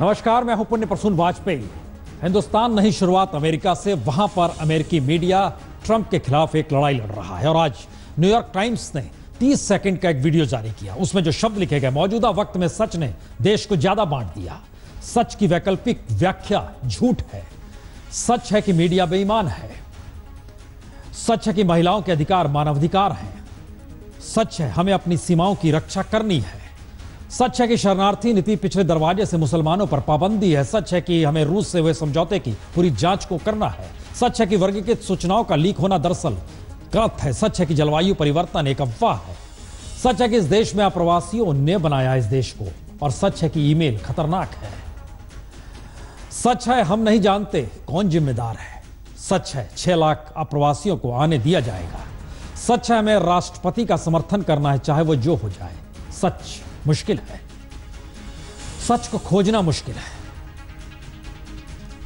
नमस्कार, मैं हूं पुण्य प्रसून वाजपेयी। हिंदुस्तान नहीं, शुरुआत अमेरिका से। वहां पर अमेरिकी मीडिया ट्रंप के खिलाफ एक लड़ाई लड़ रहा है और आज न्यूयॉर्क टाइम्स ने 30 सेकंड का एक वीडियो जारी किया। उसमें जो शब्द लिखे गए, मौजूदा वक्त में सच ने देश को ज्यादा बांट दिया। सच की वैकल्पिक व्याख्या झूठ है। सच है कि मीडिया बेईमान है। सच है कि महिलाओं के अधिकार मानवाधिकार हैं। सच है हमें अपनी सीमाओं की रक्षा करनी है। सच है कि शरणार्थी नीति पिछले दरवाजे से मुसलमानों पर पाबंदी है। सच है कि हमें रूस से हुए समझौते की पूरी जांच को करना है। सच है कि वर्गीकृत सूचनाओं का लीक होना दरअसल गलत है। सच है कि जलवायु परिवर्तन एक अफवाह है। सच है कि इस देश में अप्रवासियों ने बनाया इस देश को, और सच है कि ईमेल खतरनाक है। सच है हम नहीं जानते कौन जिम्मेदार है। सच है 6 लाख अप्रवासियों को आने दिया जाएगा। सच है हमें राष्ट्रपति का समर्थन करना है, चाहे वो जो हो जाए। सच मुश्किल है। सच को खोजना मुश्किल है।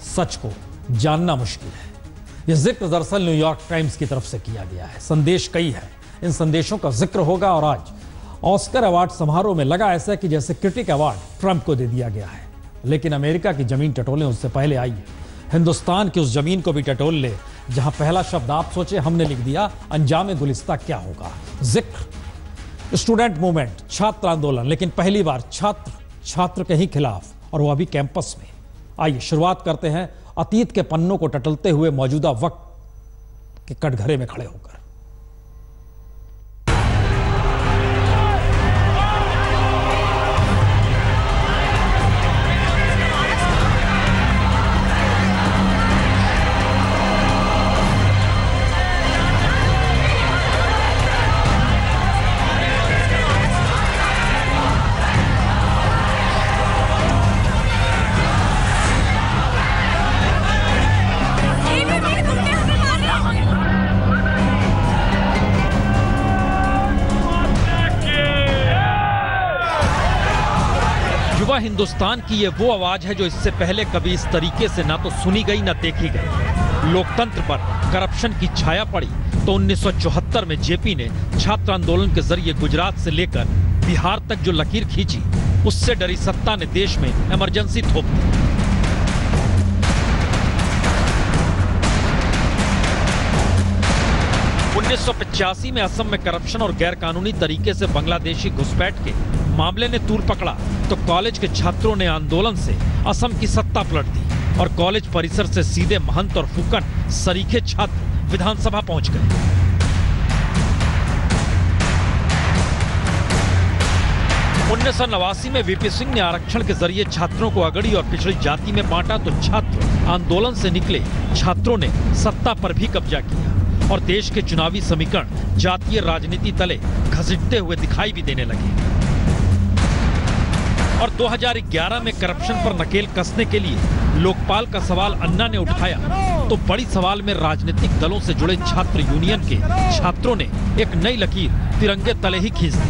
सच को जानना मुश्किल है। यह जिक्र दरअसल न्यूयॉर्क टाइम्स की तरफ से किया गया है। संदेश कई है, इन संदेशों का जिक्र होगा। और आज ऑस्कर अवार्ड समारोह में लगा ऐसा कि जैसे क्रिटिक अवार्ड ट्रंप को दे दिया गया है, लेकिन अमेरिका की जमीन टटोलें उससे पहले आई है। हिंदुस्तान की उस जमीन को भी टटोल ले जहां पहला शब्द आप सोचे हमने लिख दिया, अंजाम गुलिस्ता क्या होगा। जिक्र स्टूडेंट मूवमेंट, छात्र आंदोलन, लेकिन पहली बार छात्र के ही खिलाफ, और वो अभी कैंपस में। आइए शुरुआत करते हैं अतीत के पन्नों को टटलते हुए मौजूदा वक्त के कटघरे में खड़े होकर। हिंदुस्तान की ये वो आवाज है जो इससे पहले कभी इस तरीके से ना तो सुनी गई ना देखी गई। लोकतंत्र पर करप्शन की छाया पड़ी तो 1974 में जेपी ने छात्र आंदोलन के जरिए गुजरात से लेकर बिहार तक जो लकीर खींची, उससे डरी सत्ता ने देश में इमरजेंसी थोप दी। उन्नीस 1985 में असम में करप्शन और गैरकानूनी तरीके से बांग्लादेशी घुसपैठ के मामले ने तूल पकड़ा तो कॉलेज के छात्रों ने आंदोलन से असम की सत्ता पलट दी और कॉलेज परिसर से सीधे महंत और फूकन सरीखे छात्र विधानसभा पहुंच गए। उन्नीस 1989 में वीपी सिंह ने आरक्षण के जरिए छात्रों को अगड़ी और पिछड़ी जाति में बांटा तो छात्र आंदोलन से निकले छात्रों ने सत्ता पर भी कब्जा किया और देश के चुनावी समीकरण जातीय राजनीति तले घसीटते हुए दिखाई भी देने लगे। और 2011 में करप्शन पर नकेल कसने के लिए लोकपाल का सवाल अन्ना ने उठाया तो बड़ी सवाल में राजनीतिक दलों से जुड़े छात्र यूनियन के छात्रों ने एक नई लकीर तिरंगे तले ही खींच दी।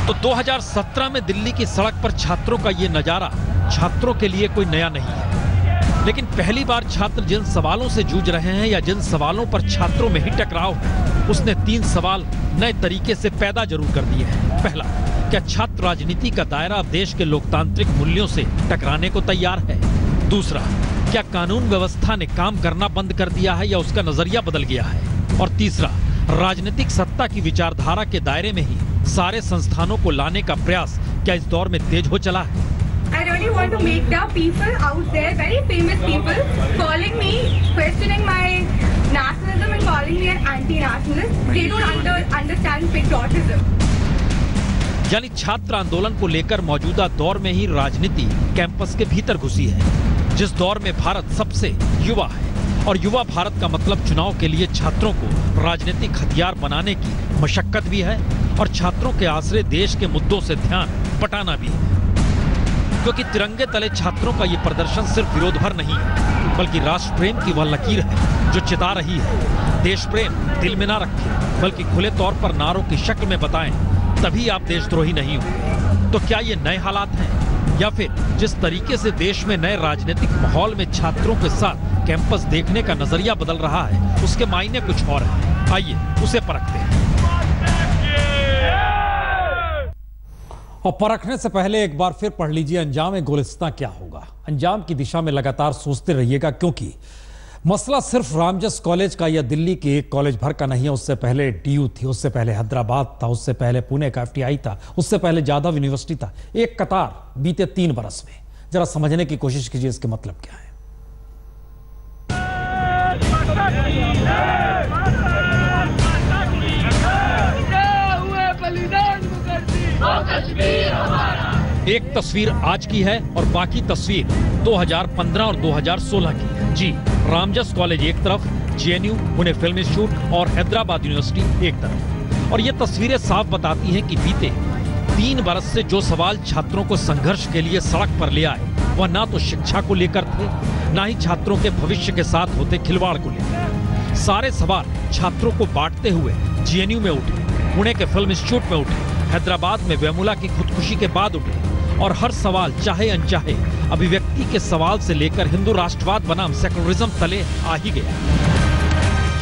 तो 2017 में दिल्ली की सड़क पर छात्रों का ये नजारा छात्रों के लिए कोई नया नहीं है, लेकिन पहली बार छात्र जिन सवालों से जूझ रहे हैं या जिन सवालों पर छात्रों में ही टकराव है, उसने 3 सवाल नए तरीके से पैदा जरूर कर दिए हैं। पहला, क्या छात्र राजनीति का दायरा अब देश के लोकतांत्रिक मूल्यों से टकराने को तैयार है? दूसरा, क्या कानून व्यवस्था ने काम करना बंद कर दिया है या उसका नजरिया बदल गया है? और तीसरा, राजनीतिक सत्ता की विचारधारा के दायरे में ही सारे संस्थानों को लाने का प्रयास क्या इस दौर में तेज हो चला है? I really want to make the people out there, very famous people, calling me, questioning my nationalism and calling me an anti-nationalist. They don't understand patriotism. यानी छात्र आंदोलन को लेकर मौजूदा दौर में ही राजनीति कैंपस के भीतर घुसी है, जिस दौर में भारत सबसे युवा है और युवा भारत का मतलब चुनाव के लिए छात्रों को राजनीतिक हथियार बनाने की मशक्कत भी है और छात्रों के आसरे देश के मुद्दों से ध्यान बटाना भी है। क्योंकि तिरंगे तले छात्रों का ये प्रदर्शन सिर्फ विरोध भर नहीं है, बल्कि राष्ट्र प्रेम की वह लकीर है जो चिता रही है। देश प्रेम दिल में ना रखें, बल्कि खुले तौर पर नारों की शक्ल में बताएं, तभी आप देशद्रोही नहीं होंगे। तो क्या ये नए हालात हैं या फिर जिस तरीके से देश में नए राजनीतिक माहौल में छात्रों के साथ कैंपस देखने का नजरिया बदल रहा है, उसके मायने कुछ और है। आइए उसे परखते हैं। और परखने से पहले एक बार फिर पढ़ लीजिए अंजाम गुलिस्तां क्या होगा। अंजाम की दिशा में लगातार सोचते रहिएगा, क्योंकि मसला सिर्फ रामजस कॉलेज का या दिल्ली के एक कॉलेज भर का नहीं है। उससे पहले DU थी, उससे पहले हैदराबाद था, उससे पहले पुणे का FTI था, उससे पहले जादव यूनिवर्सिटी था। एक कतार बीते 3 बरस में। जरा समझने की कोशिश कीजिए इसके मतलब क्या है। एक तस्वीर आज की है और बाकी तस्वीर 2015 और 2016 की है। जी, रामजस कॉलेज एक तरफ, JNU पुणे फिल्म इंस्टीट्यूट और हैदराबाद यूनिवर्सिटी एक तरफ। और ये तस्वीरें साफ बताती हैं कि बीते 3 बरस से जो सवाल छात्रों को संघर्ष के लिए सड़क पर ले आए, वह ना तो शिक्षा को लेकर थे, ना ही छात्रों के भविष्य के साथ होते खिलवाड़ को लेकर। सारे सवाल छात्रों को बांटते हुए JNU में उठे, पुणे के फिल्म इंस्टीट्यूट में उठे, हैदराबाद में वेमुला की खुदकुशी के बाद उठे। और हर सवाल चाहे अनचाहे अभिव्यक्ति के सवाल से लेकर हिंदू राष्ट्रवाद बनाम सेकुलरिज्म तले आ ही गया।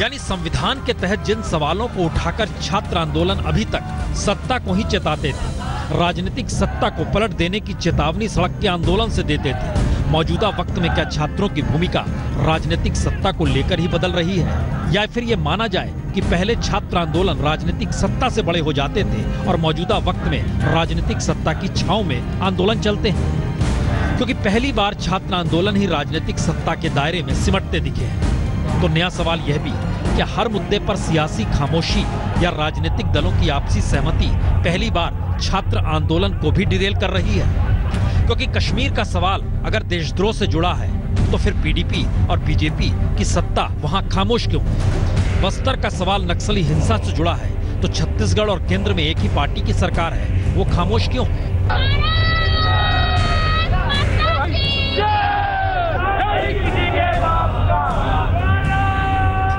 यानी संविधान के तहत जिन सवालों को उठाकर छात्र आंदोलन अभी तक सत्ता को ही चेताते थे, राजनीतिक सत्ता को पलट देने की चेतावनी सड़क के आंदोलन से देते थे, मौजूदा वक्त में क्या छात्रों की भूमिका राजनीतिक सत्ता को लेकर ही बदल रही है? या फिर ये माना जाए कि पहले छात्र आंदोलन राजनीतिक सत्ता से बड़े हो जाते थे और मौजूदा वक्त में राजनीतिक सत्ता की छांव में आंदोलन चलते हैं? क्योंकि पहली बार छात्र आंदोलन ही राजनीतिक सत्ता के दायरे में सिमटते दिखे हैं। तो नया सवाल यह भी, क्या हर मुद्दे पर सियासी खामोशी या राजनीतिक दलों की आपसी सहमति पहली बार छात्र आंदोलन को भी डिरेल कर रही है? क्योंकि कश्मीर का सवाल अगर देशद्रोह से जुड़ा है, तो फिर PDP और BJP की सत्ता वहां खामोश क्यों? बस्तर का सवाल नक्सली हिंसा से जुड़ा है, तो छत्तीसगढ़ और केंद्र में एक ही पार्टी की सरकार है, वो खामोश क्यों?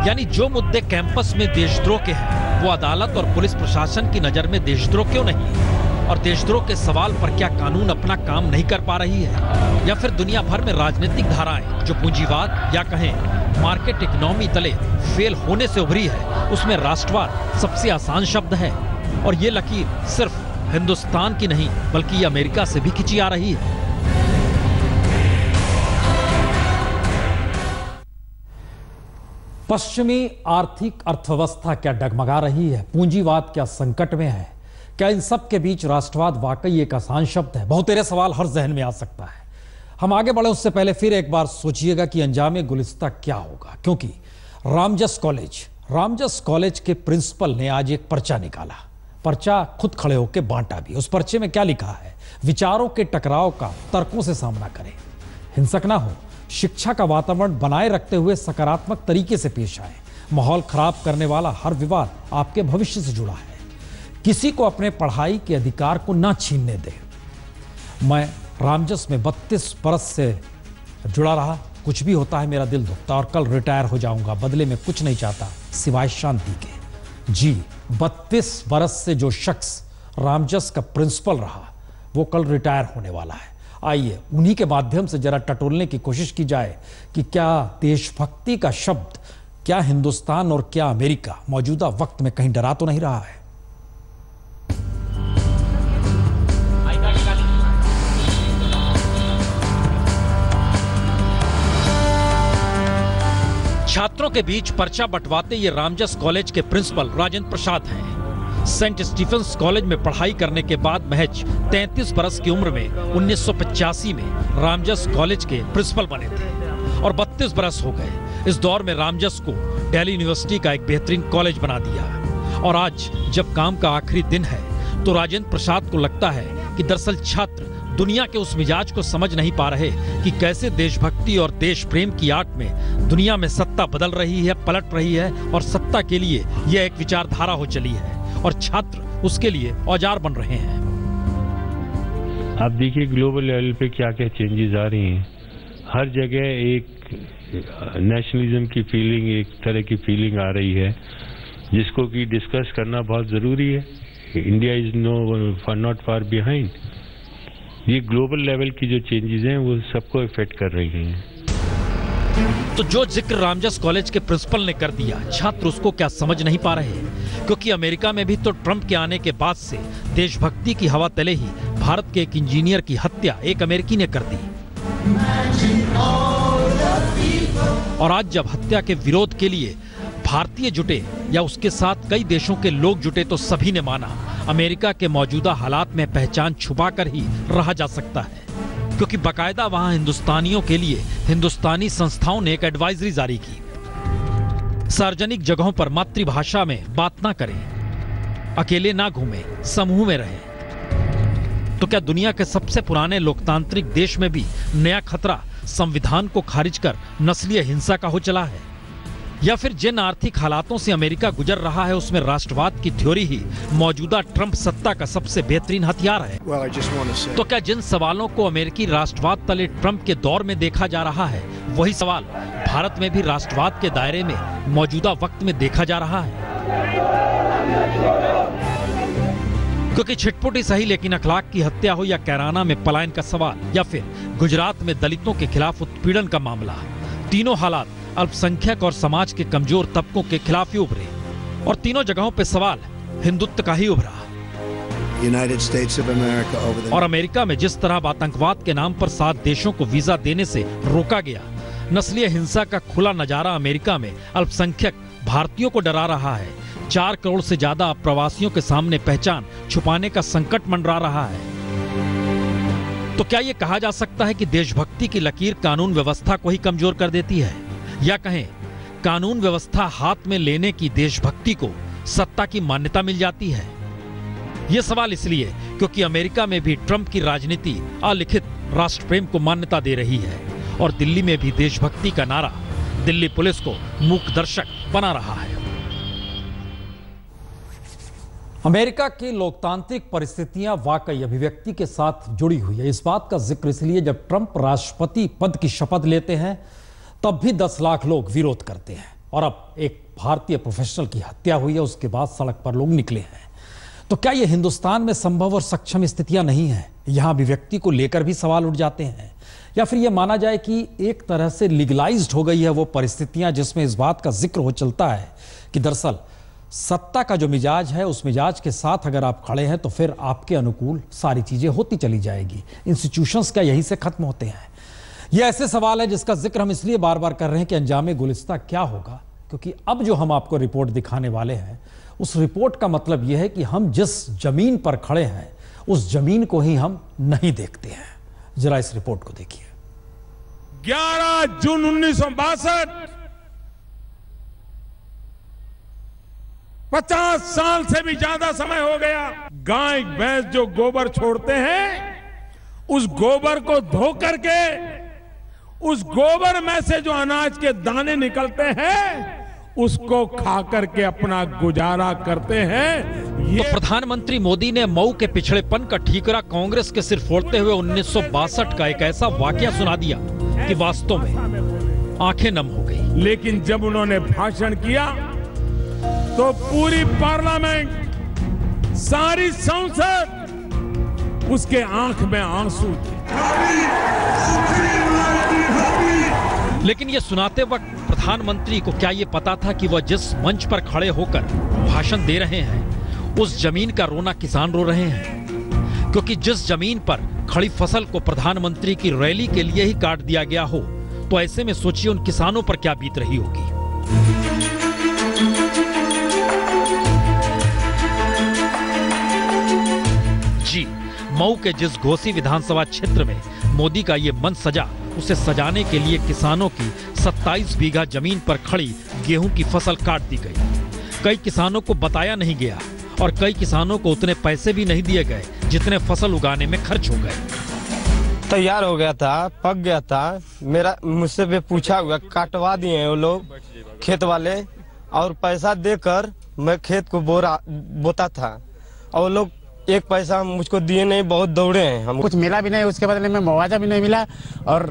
यानी जो मुद्दे कैंपस में देशद्रोह के हैं, वो अदालत और पुलिस प्रशासन की नजर में देशद्रोह क्यों नहीं? और देशद्रोह के सवाल पर क्या कानून अपना काम नहीं कर पा रही है? या फिर दुनिया भर में राजनीतिक धाराएं जो पूंजीवाद या कहें मार्केट इकोनॉमी तले फेल होने से उभरी है, उसमें राष्ट्रवाद सबसे आसान शब्द है। और ये लकीर सिर्फ हिंदुस्तान की नहीं, बल्कि अमेरिका से भी खिंची आ रही है। पश्चिमी आर्थिक अर्थव्यवस्था क्या डगमगा रही है? पूंजीवाद क्या संकट में है? क्या इन सब के बीच राष्ट्रवाद वाकई एक आसान शब्द है? बहुतेरे सवाल हर जहन में आ सकता है। हम आगे बढ़े उससे पहले फिर एक बार सोचिएगा कि अंजाम गुलिस्तां क्या होगा, क्योंकि रामजस कॉलेज के प्रिंसिपल ने आज एक पर्चा निकाला। पर्चा खुद खड़े होकर बांटा भी। उस पर्चे में क्या लिखा है? विचारों के टकराव का तर्कों से सामना करें, हिंसक ना हो, शिक्षा का वातावरण बनाए रखते हुए सकारात्मक तरीके से पेश आए, माहौल खराब करने वाला हर विवाद आपके भविष्य से जुड़ा है, किसी को अपने पढ़ाई के अधिकार को ना छीनने दे। मैं रामजस में 32 बरस से जुड़ा रहा, कुछ भी होता है मेरा दिल दुखता, और कल रिटायर हो जाऊंगा, बदले में कुछ नहीं चाहता सिवाय शांति के। जी, 32 बरस से जो शख्स रामजस का प्रिंसिपल रहा, वो कल रिटायर होने वाला है। आइए उन्हीं के माध्यम से जरा टटोलने की कोशिश की जाए कि क्या देशभक्ति का शब्द, क्या हिंदुस्तान और क्या अमेरिका मौजूदा वक्त में कहीं डरा तो नहीं रहा है? छात्रों के बीच पर्चा बंटवाते ये रामजस कॉलेज के प्रिंसिपल राजेंद्र प्रसाद हैं। सेंट स्टीफेंस कॉलेज में पढ़ाई करने के बाद महज 33 बरस की उम्र में 1985 में रामजस कॉलेज के प्रिंसिपल बने थे और 32 बरस हो गए। इस दौर में रामजस को दिल्ली यूनिवर्सिटी का एक बेहतरीन कॉलेज बना दिया। और आज जब काम का आखिरी दिन है, तो राजेंद्र प्रसाद को लगता है कि दरअसल छात्र दुनिया के उस मिजाज को समझ नहीं पा रहे कि कैसे देशभक्ति और देश प्रेम की आड़ में दुनिया में सत्ता बदल रही है, पलट रही है, और सत्ता के लिए यह एक विचारधारा हो चली है और छात्र उसके लिए औजार बन रहे हैं। आप देखिए ग्लोबल लेवल पे क्या क्या चेंजेस आ रही हैं। हर जगह एक नेशनलिज्म की फीलिंग, एक तरह की फीलिंग आ रही है, जिसको कि डिस्कस करना बहुत जरूरी है। India is not far behind. ये ग्लोबल लेवल की जो चेंजेस हैं वो सबको इफेक्ट कर रही हैं। तो जो जिक्र रामजस कॉलेज के प्रिंसिपल ने कर दिया, छात्र उसको क्या समझ नहीं पा रहे? क्योंकि अमेरिका में भी तो ट्रंप के आने के बाद से देशभक्ति की हवा तले ही भारत के एक इंजीनियर की हत्या एक अमेरिकी ने कर दी। और आज जब हत्या के विरोध के लिए भारतीय जुटे या उसके साथ कई देशों के लोग जुटे तो सभी ने माना अमेरिका के मौजूदा हालात में पहचान छुपाकर ही रहा जा सकता है, क्योंकि बकायदा वहां हिंदुस्तानियों के लिए हिंदुस्तानी संस्थाओं ने एक एडवाइजरी जारी की। सार्वजनिक जगहों पर मातृभाषा में बात ना करें, अकेले ना घूमें, समूह में रहें। तो क्या दुनिया के सबसे पुराने लोकतांत्रिक देश में भी नया खतरा संविधान को खारिज कर नस्लीय हिंसा का हो चला है? या फिर जिन आर्थिक हालातों से अमेरिका गुजर रहा है उसमें राष्ट्रवाद की थ्योरी ही मौजूदा ट्रंप सत्ता का सबसे बेहतरीन हथियार है? तो क्या जिन सवालों को अमेरिकी राष्ट्रवाद तले ट्रंप के दौर में देखा जा रहा है वही सवाल भारत में भी राष्ट्रवाद के दायरे में मौजूदा वक्त में देखा जा रहा है? क्योंकि छिटपुट ही सही लेकिन अखलाक की हत्या हो या कैराना में पलायन का सवाल या फिर गुजरात में दलितों के खिलाफ उत्पीड़न का मामला, तीनों हालात अल्पसंख्यक और समाज के कमजोर तबकों के खिलाफ ही उभरे और तीनों जगहों पे सवाल हिंदुत्व का ही उभरा। और अमेरिका में जिस तरह आतंकवाद के नाम पर 7 देशों को वीजा देने से रोका गया, नस्लीय हिंसा का खुला नजारा अमेरिका में अल्पसंख्यक भारतीयों को डरा रहा है। 4 करोड़ से ज्यादा प्रवासियों के सामने पहचान छुपाने का संकट मंडरा रहा है। तो क्या ये कहा जा सकता है कि देशभक्ति की लकीर कानून व्यवस्था को ही कमजोर कर देती है, या कहें कानून व्यवस्था हाथ में लेने की देशभक्ति को सत्ता की मान्यता मिल जाती है? यह सवाल इसलिए क्योंकि अमेरिका में भी ट्रंप की राजनीति अलिखित राष्ट्र प्रेम को मान्यता दे रही है और दिल्ली में भी देशभक्ति का नारा दिल्ली पुलिस को मूक दर्शक बना रहा है। अमेरिका की लोकतांत्रिक परिस्थितियां वाकई अभिव्यक्ति के साथ जुड़ी हुई है। इस बात का जिक्र इसलिए जब ट्रंप राष्ट्रपति पद की शपथ लेते हैं तब भी 10 लाख लोग विरोध करते हैं और अब एक भारतीय प्रोफेशनल की हत्या हुई है, उसके बाद सड़क पर लोग निकले हैं। तो क्या यह हिंदुस्तान में संभव और सक्षम स्थितियां नहीं हैं? यहां अभिव्यक्ति को लेकर भी सवाल उठ जाते हैं, या फिर यह माना जाए कि एक तरह से लीगलाइज्ड हो गई है वो परिस्थितियां जिसमें इस बात का जिक्र हो चलता है कि दरअसल सत्ता का जो मिजाज है उस मिजाज के साथ अगर आप खड़े हैं तो फिर आपके अनुकूल सारी चीजें होती चली जाएगी। इंस्टीट्यूशंस क्या यहीं से खत्म होते हैं? ये ऐसे सवाल है जिसका जिक्र हम इसलिए बार बार कर रहे हैं कि अंजामे गुलिस्ता क्या होगा, क्योंकि अब जो हम आपको रिपोर्ट दिखाने वाले हैं उस रिपोर्ट का मतलब यह है कि हम जिस जमीन पर खड़े हैं उस जमीन को ही हम नहीं देखते हैं। जरा इस रिपोर्ट को देखिए। 11 जून 1962, 50 साल से भी ज्यादा समय हो गया। गाय भैंस जो गोबर छोड़ते हैं उस गोबर को धो करके उस गोबर में से जो अनाज के दाने निकलते हैं उसको खा करके अपना गुजारा करते हैं। तो प्रधानमंत्री मोदी ने मऊ के पिछड़ेपन का ठीकरा कांग्रेस के सिर फोड़ते हुए 1962 का एक ऐसा वाकया सुना दिया कि वास्तव में आंखें नम हो गई। लेकिन जब उन्होंने भाषण किया तो पूरी पार्लियामेंट, सारी संसद उसके आंख में आंसू थे। लेकिन ये सुनाते वक्त प्रधानमंत्री को क्या ये पता था कि वह जिस मंच पर खड़े होकर भाषण दे रहे हैं उस जमीन का रोना किसान रो रहे हैं? क्योंकि जिस जमीन पर खड़ी फसल को प्रधानमंत्री की रैली के लिए ही काट दिया गया हो तो ऐसे में सोचिए उन किसानों पर क्या बीत रही होगी। जी, मऊ के जिस घोसी विधानसभा क्षेत्र में मोदी का ये मन सजा, उसे सजाने के लिए किसानों की 27 बीघा जमीन पर खड़ी गेहूं की फसल काट दी गई। कई किसानों को बताया नहीं गया और कई किसानों को उतने पैसे भी नहीं दिए गए जितने फसल उगाने में खर्च हो गए। तैयार हो गया था, पक गया था, मेरा मुझसे भी पूछा हुआ, काटवा दिए हैं वो लोग खेत वाले और पैसा देकर मैं खेत को बोता था और लोग एक पैसा मुझको दिए नहीं, बहुत दौड़े हैं हम। कुछ मिला भी नहीं, उसके बदले में मुआवजा भी नहीं मिला और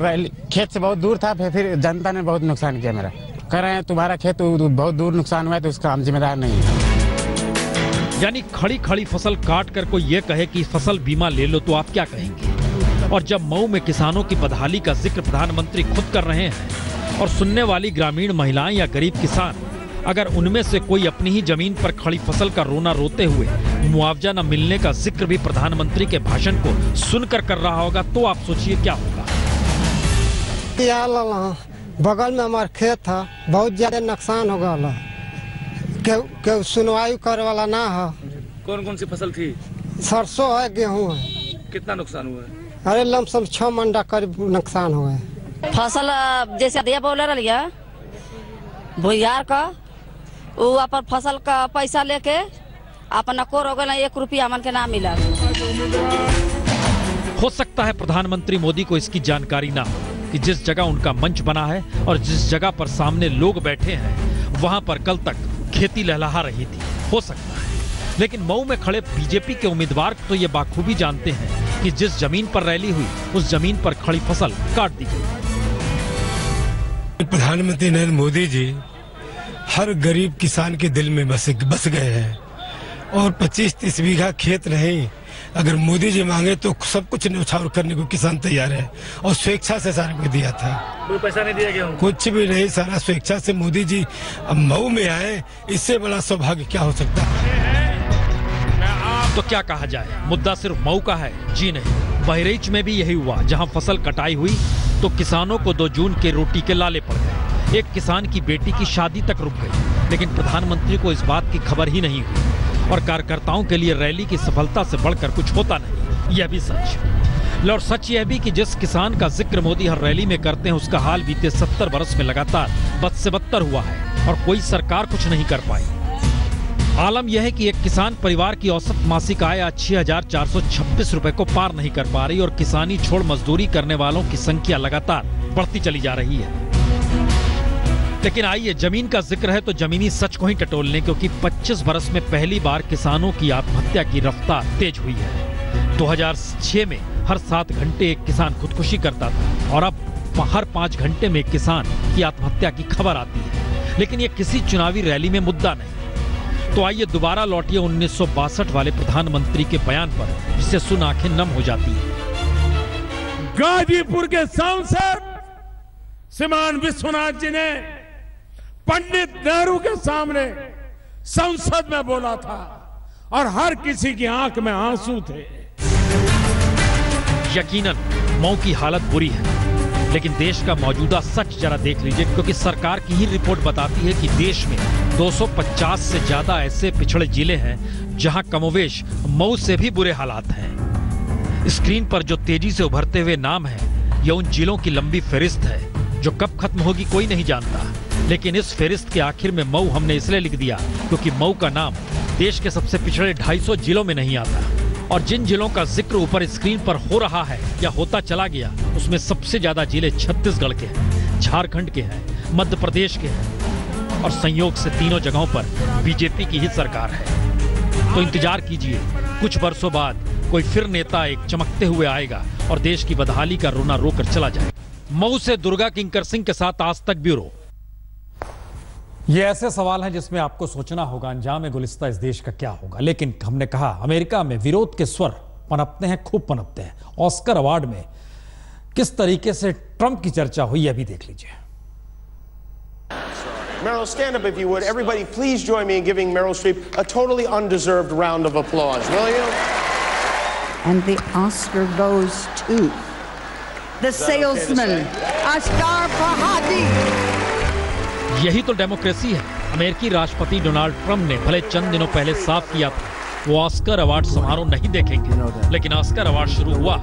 खेत से बहुत दूर था। फिर जनता ने बहुत नुकसान किया मेरा। कह रहे हैं तुम्हारा खेत बहुत दूर नुकसान हुआ है तो उसका हम जिम्मेदार नहीं है। यानी खड़ी खड़ी फसल काट कर कोई ये कहे कि फसल बीमा ले लो तो आप क्या कहेंगे? और जब मऊ में किसानों की बदहाली का जिक्र प्रधानमंत्री खुद कर रहे हैं और सुनने वाली ग्रामीण महिलाएं या गरीब किसान, अगर उनमें से कोई अपनी ही जमीन पर खड़ी फसल का रोना रोते हुए मुआवजा न मिलने का जिक्र भी प्रधानमंत्री के भाषण को सुनकर कर रहा होगा, तो आप सोचिए क्या होगा। बगल में हमारा खेत था, बहुत ज्यादा नुकसान हो गया। के सुनवाई करे वाला ना है। कौन कौन सी फसल थी? सरसों है, गेहूं है। कितना नुकसान हुआ है? अरे लमसम 6 मंडा करीब नुकसान हुआ है। फसल जैसे दिया बोले रहिए भुइयार का, वो अपन फसल का पैसा लेके अपना कोर हो गए, 1 रुपया मन के नाम मिला। हो सकता है प्रधानमंत्री मोदी को इसकी जानकारी ना हो कि जिस जगह उनका मंच बना है और जिस जगह पर सामने लोग बैठे हैं, वहां पर कल तक खेती लहलहा रही थी। हो सकता है, लेकिन मऊ में खड़े बीजेपी के उम्मीदवार तो ये बाखूबी जानते हैं कि जिस जमीन पर रैली हुई उस जमीन पर खड़ी फसल काट दी गई। प्रधानमंत्री नरेंद्र मोदी जी हर गरीब किसान के दिल में बस गए हैं और 25-30 बीघा खेत नहीं, अगर मोदी जी मांगे तो सब कुछ न्यौछावर करने को किसान तैयार है और स्वेच्छा से सारा कुछ दिया था। कोई पैसा नहीं दिया गया? कुछ भी नहीं, सारा स्वेच्छा से मोदी जी अब मऊ में आए, इससे बड़ा सौभाग्य क्या हो सकता है। तो क्या कहा जाए, मुद्दा सिर्फ मऊ का है? जी नहीं, बहराइच में भी यही हुआ, जहां फसल कटाई हुई तो किसानों को 2 जून के रोटी के लाले पड़ गए। एक किसान की बेटी की शादी तक रुक गई, लेकिन प्रधानमंत्री को इस बात की खबर ही नहीं हुई और कार्यकर्ताओं के लिए रैली की सफलता से बढ़कर कुछ होता नहीं, यह भी सच। और सच यह भी कि जिस किसान का जिक्र मोदी हर रैली में करते हैं, उसका हाल बीते 70 वर्ष में लगातार बद से बदतर हुआ है और कोई सरकार कुछ नहीं कर पाई। आलम यह है कि एक किसान परिवार की औसत मासिक आय आज 6,426 रुपए को पार नहीं कर पा रही और किसानी छोड़ मजदूरी करने वालों की संख्या लगातार बढ़ती चली जा रही है। लेकिन आइए, जमीन का जिक्र है तो जमीनी सच को ही टटोल लें, क्योंकि 25 बरस में पहली बार किसानों की आत्महत्या की रफ्तार तेज हुई है। 2006 में हर 7 घंटे एक किसान खुदकुशी करता था और अब हर 5 घंटे में एक किसान की आत्महत्या की खबर आती है। लेकिन ये किसी चुनावी रैली में मुद्दा नहीं। तो आइए दोबारा लौटिए 1962 वाले प्रधानमंत्री के बयान पर, जिसे सुन आंखें नम हो जाती है। गाजीपुर के सांसद श्रीमान विश्वनाथ जी ने पंडित नेहरू के सामने संसद में बोला था और हर किसी की आंख में आंसू थे। यकीनन मऊ की हालत बुरी है, लेकिन देश का मौजूदा सच जरा देख लीजिए, क्योंकि सरकार की ही रिपोर्ट बताती है कि देश में 250 से ज्यादा ऐसे पिछड़े जिले हैं जहां कमोवेश मऊ से भी बुरे हालात हैं। स्क्रीन पर जो तेजी से उभरते हुए नाम हैं, ये उन जिलों की लंबी फहरिस्त है जो कब खत्म होगी कोई नहीं जानता। लेकिन इस फहरिस्त के आखिर में मऊ हमने इसलिए लिख दिया क्योंकि मऊ का नाम देश के सबसे पिछड़े 250 जिलों में नहीं आता। और जिन जिलों का जिक्र ऊपर स्क्रीन पर हो रहा है या होता चला गया, उसमें सबसे ज्यादा जिले छत्तीसगढ़ के हैं, झारखंड के हैं, मध्य प्रदेश के हैं और संयोग से तीनों जगहों पर बीजेपी की ही सरकार है। तो इंतजार कीजिए, कुछ वर्षों बाद कोई फिर नेता एक चमकते हुए आएगा और देश की बदहाली का रोना रोकर चला जाएगा। मऊ से दुर्गा किंकर सिंह के साथ आज तक ब्यूरो। ये ऐसे सवाल हैं जिसमें आपको सोचना होगा अंजाम गुलिस्ता इस देश का क्या होगा। लेकिन हमने कहा अमेरिका में विरोध के स्वर पनपते हैं, खूब पनपते हैं। ऑस्कर अवार्ड में किस तरीके से ट्रंप की चर्चा हुई, अभी देख लीजिए। Meryl, stand up if you would. Everybody, please join me in giving Meryl Streep a totally undeserved round of applause, will you? And the Oscar goes to the salesman, Asghar Farhadi. यही तो democracy है। अमेरिकी राष्ट्रपति Donald Trump ने भले चंद दिनों पहले साफ किया था वो ऑस्कर अवार्ड समारोह नहीं देखेंगे, लेकिन ऑस्कर अवार्ड शुरू हुआ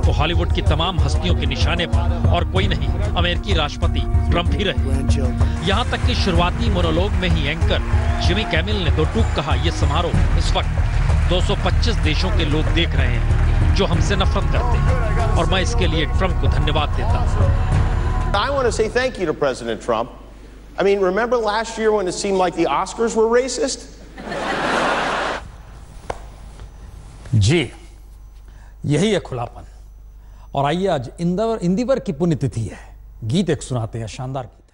तो हॉलीवुड की तमाम हस्तियों के निशाने पर और कोई नहीं, अमेरिकी राष्ट्रपति ट्रंप ही रहे। यहाँ तक कि शुरुआती मोनोलॉग में ही एंकर जिमी कैमिल ने 2 टूक कहा, ये समारोह इस वक्त 225 देशों के लोग देख रहे हैं जो हमसे नफरत करते हैं और मैं इसके लिए ट्रंप को धन्यवाद देता हूँ। I want to say thank you to President Trump. I mean, remember last year when it seemed like the Oscars were racist? जी, यही है खुलापन। और आइए आज इंदिवर की पुण्यतिथि है, गीत एक सुनाते हैं शानदार गीत।